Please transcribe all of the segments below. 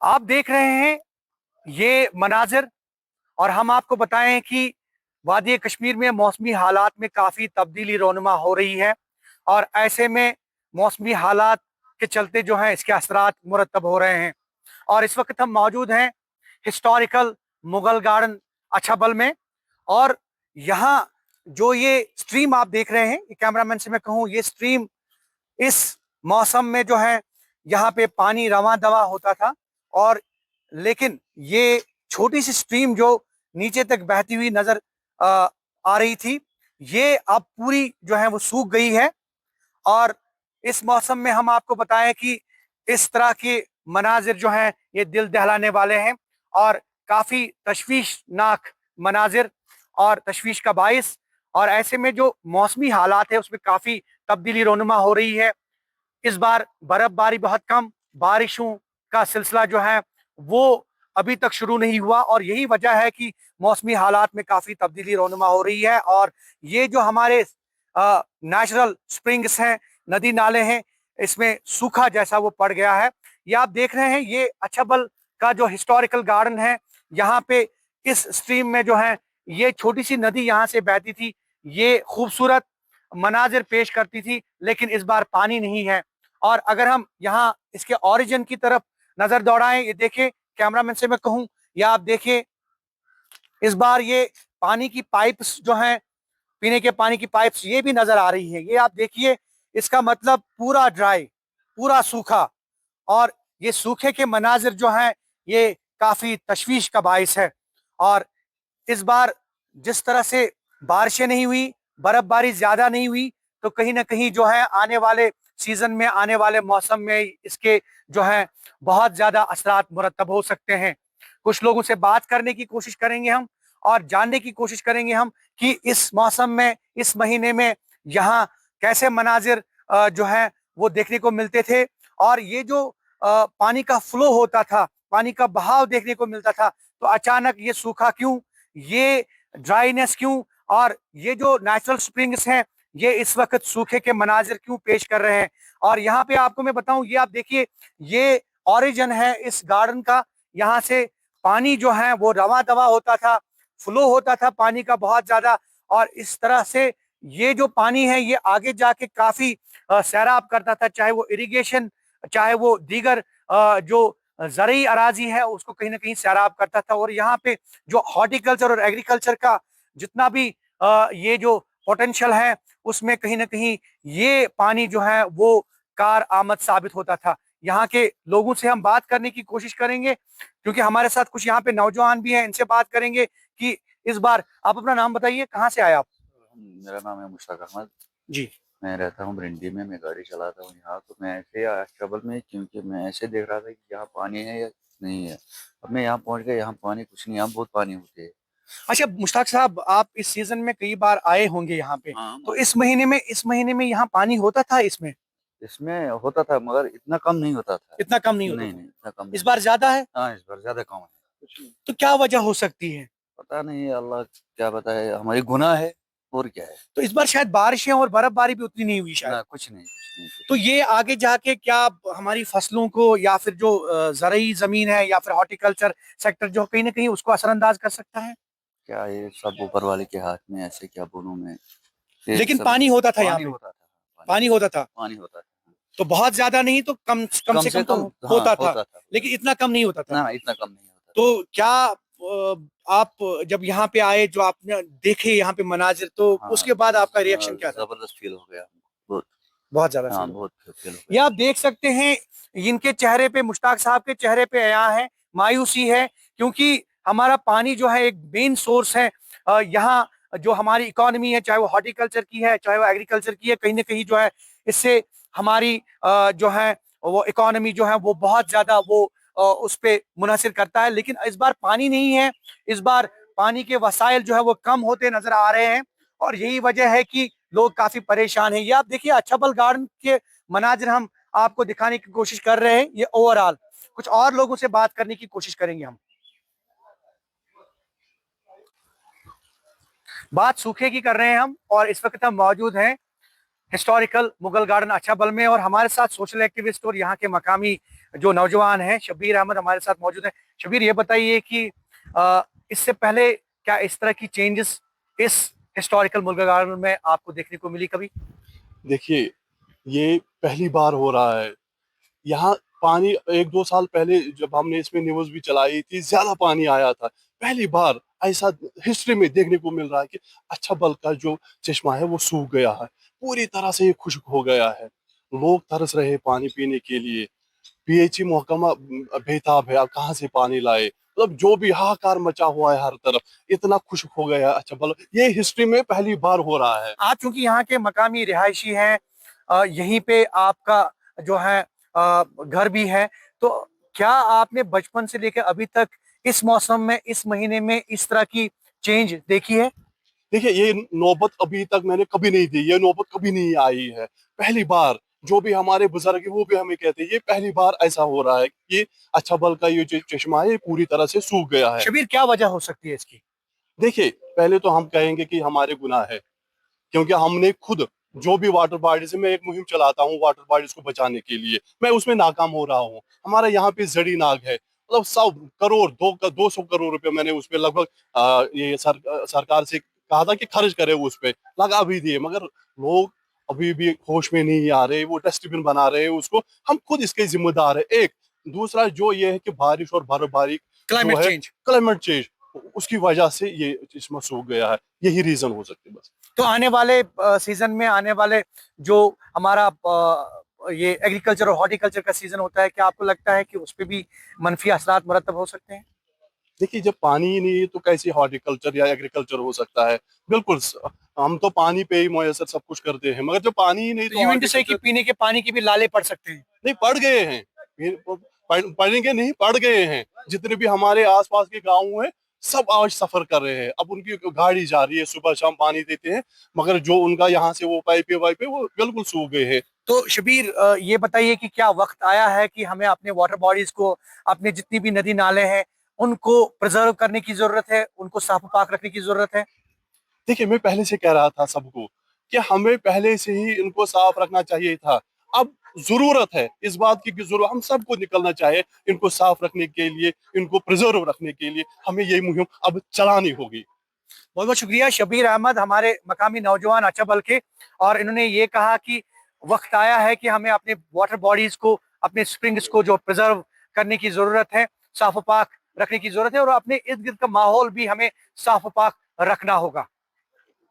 आप देख रहे हैं ये मनाजिर और हम आपको बताएं कि वादी कश्मीर में मौसमी हालात में काफ़ी तब्दीली रोनुमा हो रही है और ऐसे में मौसमी हालात के चलते जो है इसके असरात मुरतब हो रहे हैं। और इस वक्त हम मौजूद हैं हिस्टोरिकल मुगल गार्डन अछाबल में। और यहाँ जो ये स्ट्रीम आप देख रहे हैं, ये कैमरामैन से मैं कहूँ, ये स्ट्रीम इस मौसम में जो है यहाँ पे पानी रवा दवा होता था। और लेकिन ये छोटी सी स्ट्रीम जो नीचे तक बहती हुई नजर आ रही थी, ये अब पूरी जो है वो सूख गई है। और इस मौसम में हम आपको बताएं कि इस तरह के मनाजिर जो हैं ये दिल दहलाने वाले हैं और काफी तशवीशनाक मनाजिर और तशवीश का बाइस। और ऐसे में जो मौसमी हालात है उसमें काफी तब्दीली रोनुमा हो रही है। इस बार बर्फबारी बहुत कम, बारिशों का सिलसिला जो है वो अभी तक शुरू नहीं हुआ और यही वजह है कि मौसमी हालात में काफी तब्दीली रोनुमा हो रही है। और ये जो हमारे नेचुरल स्प्रिंग्स हैं, नदी नाले हैं, इसमें सूखा जैसा वो पड़ गया है। ये आप देख रहे हैं, ये अछाबल का जो हिस्टोरिकल गार्डन है, यहाँ पे इस स्ट्रीम में जो है ये छोटी सी नदी यहाँ से बहती थी, ये खूबसूरत मनाजिर पेश करती थी, लेकिन इस बार पानी नहीं है। और अगर हम यहाँ इसके ओरिजिन की तरफ नजर दौड़ाएं, ये देखें, कैमरामैन से मैं कहूं, या आप देखिए, इस बार ये पानी की पाइप्स जो हैं, पीने के पानी की पाइप्स, ये भी नजर आ रही है। ये आप देखिए, इसका मतलब पूरा ड्राई, पूरा सूखा। और ये सूखे के मनाजिर जो हैं ये काफी तशवीश का बाइस है। और इस बार जिस तरह से बारिशें नहीं हुई, बर्फबारी ज्यादा नहीं हुई, तो कहीं ना कहीं जो है आने वाले सीजन में, आने वाले मौसम में इसके जो है बहुत ज्यादा असरात मुरतब हो सकते हैं। कुछ लोगों से बात करने की कोशिश करेंगे हम और जानने की कोशिश करेंगे हम कि इस मौसम में, इस महीने में यहाँ कैसे मनाजिर जो है वो देखने को मिलते थे। और ये जो पानी का फ्लो होता था, पानी का बहाव देखने को मिलता था, तो अचानक ये सूखा क्यों, ये ड्राइनेस क्यों, और ये जो नेचुरल स्प्रिंग्स हैं ये इस वक्त सूखे के मनाजिर क्यों पेश कर रहे हैं। और यहाँ पे आपको मैं बताऊं, ये आप देखिए, ये ओरिजिन है इस गार्डन का। यहाँ से पानी जो है वो रवा दवा होता था, फ्लो होता था पानी का बहुत ज्यादा। और इस तरह से ये जो पानी है ये आगे जाके काफी सैराब करता था, चाहे वो इरिगेशन, चाहे वो दीगर जो ज़रूरी अराजी है उसको कहीं ना कहीं सैराब करता था। और यहाँ पे जो हॉर्टिकल्चर और एग्रीकल्चर का जितना भी ये जो पोटेंशियल है, उसमें कहीं ना कहीं ये पानी जो है वो कार आमद साबित होता था। यहाँ के लोगों से हम बात करने की कोशिश करेंगे, क्योंकि हमारे साथ कुछ यहाँ पे नौजवान भी हैं, इनसे बात करेंगे कि इस बार, आप अपना नाम बताइए, कहाँ से आए आप? मेरा नाम है मुश्ताक अहमद। जी। मैं रहता हूँ बरिंडी में, मैं गाड़ी चलाता हूँ यहाँ। तो मैं ऐसे आया ट्रबल में क्योंकि मैं ऐसे देख रहा था कि यहाँ पानी है या नहीं है। अब मैं यहाँ पहुँच गया, यहाँ पानी कुछ नहीं, यहाँ बहुत पानी होते है। अच्छा मुश्ताक साहब, आप इस सीजन में कई बार आए होंगे यहाँ पे, हाँ, तो इस महीने में यहाँ पानी होता था इसमें? इसमें होता था मगर इतना कम नहीं होता था। इतना कम नहीं होता नहीं था? नहीं, इतना कम इस नहीं बार होता। ज्यादा है? हाँ, इस बार ज्यादा कम है। तो क्या वजह हो सकती है? पता नहीं, अल्लाह क्या बताए, हमारी गुनाह है और क्या है। तो इस बार शायद बारिशें और बर्फबारी भी उतनी नहीं हुई शायद। ना, कुछ नहीं, कुछ नहीं, कुछ तो नहीं। ये आगे जाके क्या हमारी फसलों को, या फिर जो ज़रूरी जमीन है, या फिर हॉर्टिकल्चर सेक्टर जो कहीं ना कहीं उसको असरअंदाज कर सकता है? क्या ये सब ऊपर वाले के हाथ में, ऐसे क्या बोलूं मैं। ये लेकिन सब पानी होता था यहाँ पानी पे? होता था। पानी पानी होता होता था? पानी होता था। तो बहुत ज्यादा नहीं तो कम कम कम से से कम तो कम, हाँ, होता था, होता था। लेकिन इतना कम नहीं होता था। ना, इतना कम नहीं होता था। तो क्या आप जब यहाँ पे आए, जो आपने देखे यहाँ पे मनाजिर, तो हाँ, उसके बाद आपका रिएक्शन क्या था? जबरदस्त फील हो गया बहुत। बहुत ज्यादा हाँ, फील हो? बहुत फील हो ये गया। आप देख सकते हैं, इनके चेहरे पे, मुश्ताक साहब के चेहरे पे यहाँ है मायूसी है, क्योंकि हमारा पानी जो है एक मेन सोर्स है। यहाँ जो हमारी इकोनॉमी है, चाहे वो हॉर्टिकल्चर की है, चाहे वो एग्रीकल्चर की है, कहीं ना कहीं जो है इससे हमारी जो है वो इकोनॉमी जो है वो बहुत ज्यादा वो उस पे मुनहसिर करता है। लेकिन इस बार पानी नहीं है, इस बार पानी के वसाइल जो है वो कम होते नजर आ रहे हैं। और यही वजह है कि लोग काफी परेशान हैं। ये आप देखिए, अछाबल गार्डन के मनाजिर हम आपको दिखाने की कोशिश कर रहे हैं, ये ओवरऑल। कुछ और लोगों से बात करने की कोशिश करेंगे हम। बात सूखे की कर रहे हैं हम, और इस वक्त हम मौजूद हैं हिस्टोरिकल मुगल गार्डन अछाबल में। और हमारे साथ सोशल एक्टिविस्ट और यहाँ के मकामी जो नौजवान हैं शबीर अहमद हमारे साथ मौजूद हैं। शबीर, ये बताइए कि इससे पहले क्या इस तरह की चेंजेस इस हिस्टोरिकल मुगल गार्डन में आपको देखने को मिली कभी? देखिए, ये पहली बार हो रहा है। यहाँ पानी 1-2 साल पहले जब हमने इसमें न्यूज़ भी चलाई थी, ज़्यादा पानी आया था। पहली बार ऐसा हिस्ट्री में देखने को मिल रहा है कि अच्छाबल का जो चश्मा है वो सूख गया है। पूरी तरह से ये खुश्क हो गया है। लोग तरस रहे हैं पानी पीने के लिए। पीएचई महकमा बेताब है, अब कहाँ से पानी लाए? मतलब जो भी हाहाकार मचा हुआ है हर तरफ, इतना खुश्क हो गया है अच्छाबल। ये हिस्ट्री में पहली बार हो रहा है। आप चूंकि यहाँ के मकामी रिहायशी हैं, यहीं पे आपका जो है घर भी है, तो क्या आपने बचपन से लेकर अभी तक इस मौसम में, इस महीने में इस तरह की चेंज देखी है? देखिए, ये नौबत अभी तक मैंने कभी नहीं दी, ये नौबत कभी नहीं आई है। पहली बार जो भी हमारे बुजुर्ग है वो भी हमें कहते हैं ये पहली बार ऐसा हो रहा है कि ये अच्छाबल का ये जो चश्मा है ये पूरी तरह से सूख गया है। शबीर, क्या वजह हो सकती है इसकी? देखिए, पहले तो हम कहेंगे कि हमारे गुनाह है, क्योंकि हमने खुद जो भी वाटर बॉडीज है, मैं एक मुहिम चलाता हूँ वाटर बॉडीज को बचाने के लिए, मैं उसमें नाकाम हो रहा हूँ। हमारे यहाँ पे जड़ी नाग है, मतलब 100 करोड़ 200 करोड़ रुपए मैंने उस पे लगभग सरकार से कहा था कि खर्च करे उस पे, लगा भी दिए, मगर लोग अभी भी होश में नहीं आ रहे। वो डस्टबिन बना रहे हैं उसको। हम खुद इसके जिम्मेदार है। एक दूसरा जो ये है कि बारिश और बर्फबारी जो क्लाइमेट है, चेंज। क्लाइमेट चेंज, उसकी वजह से ये इसमें सूख गया है। यही रीजन हो सकते है बस। तो आने वाले सीजन में, आने वाले जो हमारा ये एग्रीकल्चर और हॉर्टिकल्चर का सीजन होता है, क्या आपको लगता है कि उस पर भी मनफी असरात मुरतब हो सकते हैं? देखिए, जब पानी ही नहीं है तो कैसे हॉर्टिकल्चर या एग्रीकल्चर हो सकता है? बिल्कुल हम तो पानी पे ही मुयसर सब कुछ करते हैं, मगर जब पानी ही नहीं तो तो यू मीन टू से कि हॉर्टिकल्चर। पीने के पानी के भी लाले पड़ सकते हैं? नहीं, पड़ गए हैं। पढ़ेंगे नहीं, पड़ गए हैं। जितने भी हमारे आसपास के गांव हैं सब आज सफर कर रहे हैं। अब उनकी गाड़ी जा रही है, सुबह शाम पानी देते हैं, मगर जो उनका यहाँ से वो पाइपे वाइपे वो बिल्कुल सूख गए हैं। तो शबीर, ये बताइए कि क्या वक्त आया है कि हमें अपने वाटर बॉडीज को, अपने जितनी भी नदी नाले हैं, उनको प्रिजर्व करने की जरूरत है, उनको साफ पाक रखने की जरूरत है? देखिए, मैं पहले से कह रहा था सबको कि हमें पहले से ही इनको साफ रखना चाहिए था। अब जरूरत है इस बात की कि जरूर हम सबको निकलना चाहिए इनको साफ रखने के लिए, इनको प्रिजर्व रखने के लिए। हमें ये मुहिम अब चलानी होगी। बहुत बहुत शुक्रिया शबीर अहमद, हमारे मकामी नौजवान अच्छाबल के। और इन्होंने ये कहा कि वक्त आया है कि हमें अपने वाटर बॉडीज को, अपने स्प्रिंग्स को जो प्रिजर्व करने की जरूरत है, साफ पाक रखने की जरूरत है, और अपने इर्द गिर्द का माहौल भी हमें साफ पाक रखना होगा।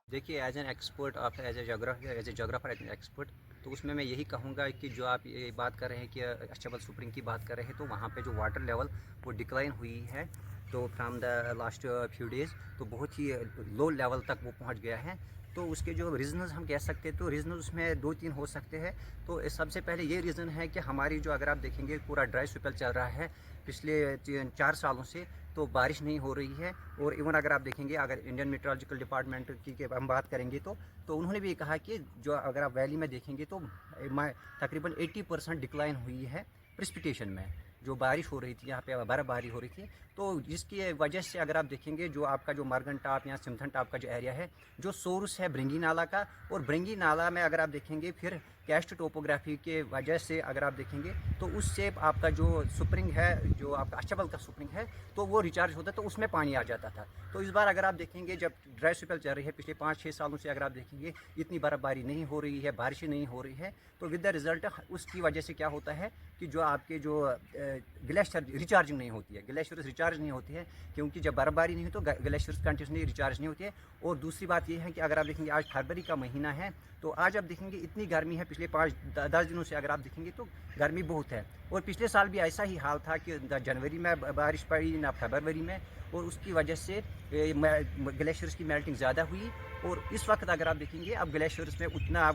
देखिए, एज एन एक्सपर्ट, आप as a geographer as an expert, तो उसमें मैं यही कहूँगा कि जो आप ये बात कर रहे हैं कि अच्छाबल स्प्रिंग की बात कर रहे हैं, तो वहाँ पे जो वाटर लेवल वो डिक्लाइन हुई है, तो from the last few days तो बहुत ही लो लेवल तक वो पहुँच गया है। तो उसके जो रीज़न्स हम कह सकते हैं, तो रीज़न उसमें 2-3 हो सकते हैं। तो सबसे पहले ये रीज़न है कि हमारी जो, अगर आप देखेंगे, पूरा ड्राई स्पेल चल रहा है पिछले 4 सालों से, तो बारिश नहीं हो रही है। और इवन अगर आप देखेंगे, अगर इंडियन मेट्रोलॉजिकल डिपार्टमेंट की हम बात करेंगे, तो उन्होंने भी कहा कि जो, अगर आप वैली में देखेंगे तो तकरीबन 80% डिक्लाइन हुई है प्रेसिपिटेशन में। जो बारिश हो रही थी यहाँ पे, बर्फबारी हो रही थी, तो जिसकी वजह से अगर आप देखेंगे, जो आपका जो मार्गन टॉप या सिमथन टॉप का जो एरिया है, जो सोर्स है ब्रिंगी नाला का, और ब्रिंगी नाला में अगर आप देखेंगे फिर कैस्ट टोपोग्राफी के वजह से अगर आप देखेंगे, तो उससे आपका जो स्प्रिंग है, जो आपका अच्छाबल का स्प्रिंग है, तो वो रिचार्ज होता है, तो उसमें पानी आ जाता था। तो इस बार अगर आप देखेंगे, जब ड्राई स्पेल चल रही है पिछले 5-6 सालों से, अगर आप देखेंगे इतनी बर्फबारी नहीं हो रही है, बारिशें नहीं हो रही है, तो विद द रिजल्ट उसकी वजह से क्या होता है कि जो आपके जो ग्लेशियर रिचार्जिंग नहीं होती है, ग्लेशियर्स रिचार्ज नहीं होती है, क्योंकि जब बर्फबारी नहीं हो तो ग्लेशियर्स कंटिन्यूसली रिचार्ज नहीं होती है। और दूसरी बात ये है कि अगर आप देखेंगे, आज फरवरी का महीना है, तो आज आप देखेंगे इतनी गर्मी है, पिछले 5-10 दिनों से अगर आप देखेंगे तो गर्मी बहुत है। और पिछले साल भी ऐसा ही हाल था कि जनवरी में बारिश पड़ी ना फरवरी में, और उसकी वजह से ग्लेशियर्स की मेल्टिंग ज़्यादा हुई। और इस वक्त अगर आप देखेंगे, अब ग्लेशियर्स में उतना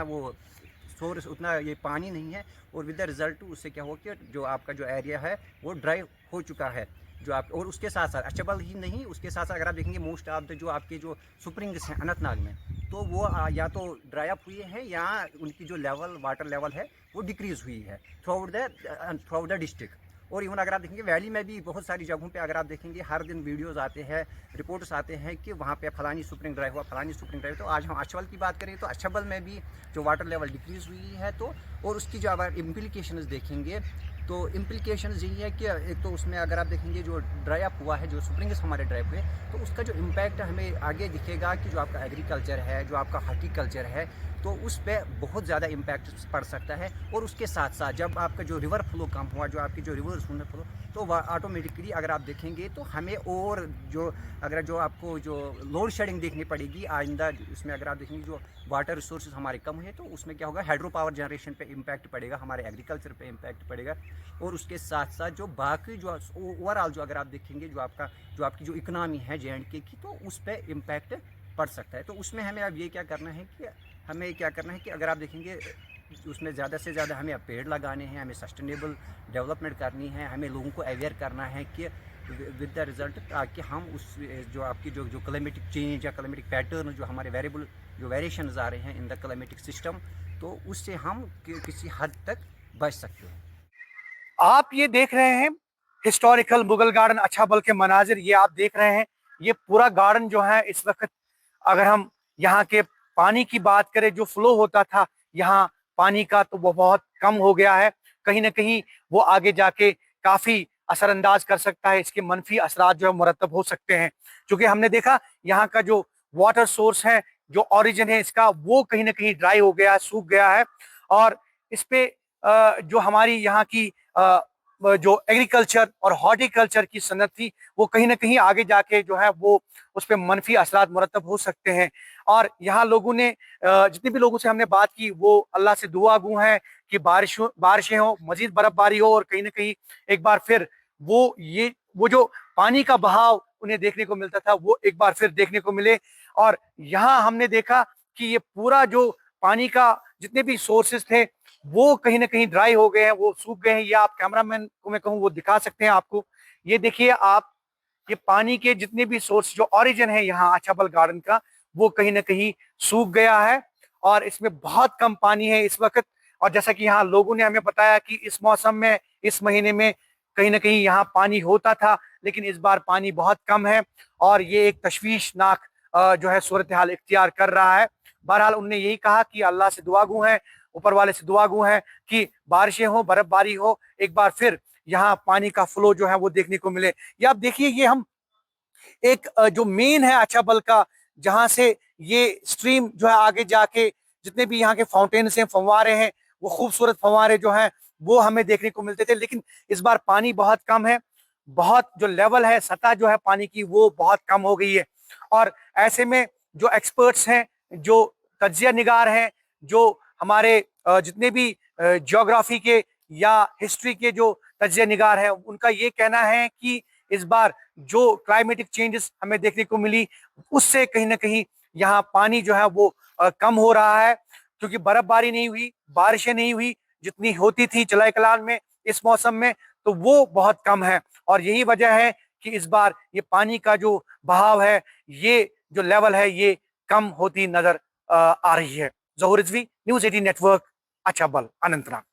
वो सोर्स, उतना ये पानी नहीं है, और विद द रिजल्ट उससे क्या हो कि जो आपका जो एरिया है वो ड्राई हो चुका है। जो आप, और उसके साथ साथ अच्छाबल ही नहीं, उसके साथ साथ अगर आप देखेंगे, मोस्ट ऑफ द जो आपके जो स्प्रिंग्स हैं अनंतनाग में, तो वो या तो ड्राई अप हुए हैं, या उनकी जो लेवल, वाटर लेवल है, वो डिक्रीज़ हुई है थ्रू आउट द डिस्ट्रिक्ट। और इवन अगर आप देखेंगे, वैली में भी बहुत सारी जगहों पे अगर आप देखेंगे, हर दिन वीडियोस आते हैं, रिपोर्ट्स आते हैं कि वहाँ पे फलानी स्प्रिंग ड्राई हुआ, फलानी स्प्रिंग ड्राई। तो आज हम अच्छाबल की बात करें, तो अच्छाबल में भी जो वाटर लेवल डिक्रीज़ हुई है, तो और उसकी जो आप इम्प्लीकेशंस देखेंगे तो इम्प्लीकेशंस यही है कि एक तो उसमें अगर आप देखेंगे जो ड्राई अप हुआ है, जो स्प्रिंग्स हमारे ड्राई हुए, तो उसका जो इम्पैक्ट हमें आगे दिखेगा कि जो आपका एग्रीकल्चर है, जो आपका हॉर्टिकल्चर है, तो उस पर बहुत ज़्यादा इम्पैक्ट पड़ सकता है। और उसके साथ साथ जब आपका जो रिवर फ्लो कम हुआ, जो आपकी जो रिवर्स होने फ्लो, तो वह ऑटोमेटिकली अगर आप देखेंगे तो हमें और जो अगर जो आपको जो लोड शेडिंग देखनी पड़ेगी आइंदा, उसमें अगर आप देखेंगे जो वाटर रिसोर्सेज हमारे कम हुए, तो उसमें क्या होगा, हाइड्रो पावर जनरेशन पे इम्पैक्ट पड़ेगा, हमारे एग्रीकल्चर पे इम्पैक्ट पड़ेगा। और उसके साथ साथ जो बाकी जो ओवरऑल जो अगर आप देखेंगे जो आपकी जो इकनॉमी है J&K की, तो उस पर इम्पैक्ट पड़ सकता है। तो उसमें हमें अब ये क्या करना है कि अगर आप देखेंगे उसमें ज़्यादा से ज़्यादा हमें अब पेड़ लगाने हैं, हमें सस्टेनेबल डेवलपमेंट करनी है, हमें लोगों को अवेयर करना है कि विद द रिज़ल्ट, ताकि हम उस जो आपकी जो क्लाइमेटिक चेंज या क्लाइमेटिक पैटर्न जो हमारे वेरिएबल जो वेरिएशंस आ रहे हैं इन द क्लाइमेटिक सिस्टम, तो उससे हम किसी हद तक बच सकते हैं। आप ये देख रहे हैं हिस्टोरिकल मुगल गार्डन अच्छाबल के मनाजिर, ये आप देख रहे हैं। ये पूरा गार्डन जो है इस वक्त, अगर हम यहाँ के पानी की बात करें, जो फ्लो होता था यहाँ पानी का, तो वो बहुत कम हो गया है। कहीं ना कहीं वो आगे जाके काफी असरअंदाज कर सकता है, इसके मनफी असरात जो है मुरतब हो सकते हैं। क्योंकि हमने देखा यहाँ का जो वाटर सोर्स है, जो ओरिजिन है इसका, वो कहीं ना कहीं ड्राई हो गया है, सूख गया है। और इस पे जो हमारी यहाँ की जो एग्रीकल्चर और हॉर्टिकल्चर की सनत थी, वो कहीं ना कहीं आगे जाके जो है वो उस पर मनफी असरात मुरतब हो सकते हैं। और यहाँ लोगों ने जितने भी लोगों से हमने बात की, वो अल्लाह से दुआ गू हैं कि बारिशें हो, मजीद बर्फबारी हो, और कहीं ना कहीं एक बार फिर वो जो पानी का बहाव उन्हें देखने को मिलता था, वो एक बार फिर देखने को मिले। और यहाँ हमने देखा कि ये पूरा जो पानी का जितने भी सोर्सेस थे, वो कहीं ना कहीं ड्राई हो गए हैं, वो सूख गए हैं। ये आप कैमरामैन को मैं कहूँ वो दिखा सकते हैं आपको। ये देखिए आप, ये पानी के जितने भी सोर्स जो ओरिजिन है यहाँ अच्छाबल गार्डन का, वो कहीं ना कहीं सूख गया है और इसमें बहुत कम पानी है इस वक्त। और जैसा कि यहाँ लोगों ने हमें बताया कि इस मौसम में, इस महीने में कहीं ना कहीं यहाँ पानी होता था, लेकिन इस बार पानी बहुत कम है और ये एक तशवीशनाक जो है सूरत हाल इख्तियार कर रहा है। बहरहाल उन्होंने यही कहा कि अल्लाह से दुआ गू है, ऊपर वाले से दुआ गू है कि बारिशें हो, बर्फबारी हो, एक बार फिर यहाँ पानी का फ्लो जो है वो देखने को मिले। ये आप देखिए, ये हम एक जो मेन है अच्छाबल का, जहां से ये स्ट्रीम जो है आगे जाके जितने भी यहाँ के फाउंटेन हैं, फंवारे हैं, वो खूबसूरत फंवारे जो हैं वो हमें देखने को मिलते थे। लेकिन इस बार पानी बहुत कम है, बहुत जो लेवल है, सतह जो है पानी की, वो बहुत कम हो गई है। और ऐसे में जो एक्सपर्ट्स हैं, जो तज्जिया निगार हैं, जो हमारे जितने भी ज्योग्राफी के या हिस्ट्री के जो तज्जिया निगार हैं, उनका ये कहना है कि इस बार जो क्लाइमेटिक चेंजेस हमें देखने को मिली, उससे कहीं ना कहीं यहाँ पानी जो है वो कम हो रहा है। क्योंकि बर्फबारी नहीं हुई, बारिशें नहीं हुई जितनी होती थी जुलाई कलाल में इस मौसम में, तो वो बहुत कम है। और यही वजह है कि इस बार ये पानी का जो बहाव है, ये जो लेवल है, ये कम होती नजर आ रही है। जहूर रिजवी, न्यूज़ 18 नेटवर्क, अच्छाबल, अनंतनाग।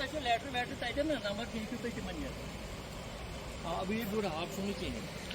आसो लेटर वेटर तक ना नंबर दिखो तो तिमन ये अब ये बुरा आप सुनो चाहिए